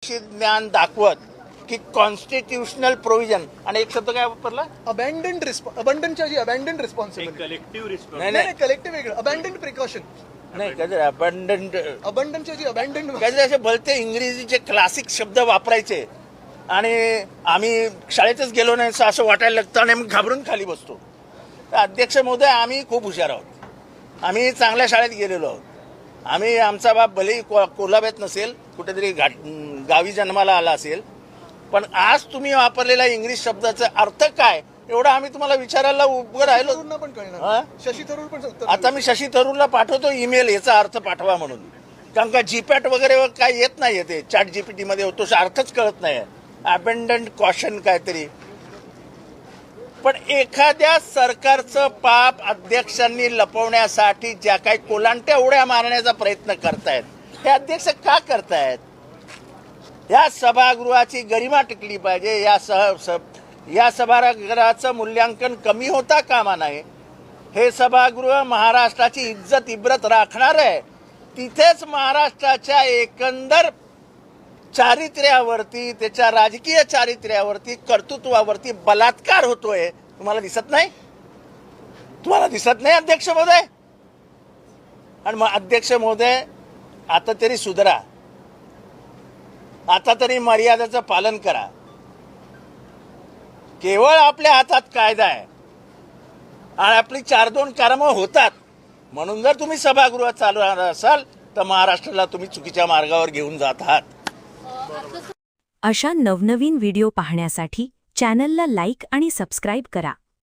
ज्ञान दाखवत की कॉन्स्टिट्यूशनल प्रोव्हिजन आणि एक शब्द काय वापरला अबँडन्ड रिस्पॉन्सिबिलिटी कलेक्टिव्ह रिस्पॉन्स नाही नाही कलेक्टिव्ह वेगळं अबँडन्ड प्रिकॉशन नाही काहीतरी अबंडंट अबंडनच्या जी अबँडन्ड काहीतरी असे भलते इंग्रजीचे क्लासिक शब्द वापरायचे आणि आम्ही शाळेतच गेलो नाही असं वाटायला लागतं आणि आम्ही घाबरून खाली बसतो. तर अध्यक्ष महोदय आम्ही खूप हुशार आहोत. आम्ही चांगल्या शाळेत गेलेलो आहोत. आम्ही आमचा बाप भलेही कोल्हाब्यात नसेल कुठेतरी गावी जन्माला आला असेल पण आज तुम्ही वापरलेला इंग्लिश शब्दाचा अर्थ काय एवढा आम्ही तुम्हाला विचारायला उभं राहिलो. पण हा? कळणार शशी थरूर पण उत्तर आता मी शशी थरूरला पाठवतो ईमेल याचा अर्थ पाठवा म्हणून कारण का जीपॅट वगैरे काय येत नाही ते चॅट जीपीटी मध्ये होतो अर्थच कळत नाही. अबंडंट कॉशन काहीतरी पण एखाद्या सरकारचं पाप अध्यक्षांनी लपवण्यासाठी ज्या काही कोलांट्या उड्या मारण्याचा प्रयत्न करतायत हे अध्यक्ष का करतायत. या सभागृहाची गरिमा टिकली पाहिजे. या सभागृहाचं मूल्यांकन कमी होता कामा नये. हे सभागृह महाराष्ट्राची इज्जत इब्रत राखणार आहे. तिथेच महाराष्ट्राच्या एकंदर चारित्र्यावरती त्याच्या राजकीय चारित्र्यावरती कर्तृत्वावरती बलात्कार होतोय. तुम्हाला दिसत नाही. तुम्हाला दिसत नाही अध्यक्ष महोदय. आणि मग अध्यक्ष महोदय आता तरी सुधरा. आता तरी मर्यादेचं पालन करा. केवळ आपल्या हातात कायदा आहे आणि आपली 4-2 कामं होतात म्हणून जर तुम्ही सभागृहात चालवणार असाल तर महाराष्ट्राला तुम्ही चुकीच्या मार्गावर घेऊन जात आहात. अशा नवनवीन व्हिडिओ पाहण्यासाठी चॅनलला लाईक आणि सबस्क्राईब करा.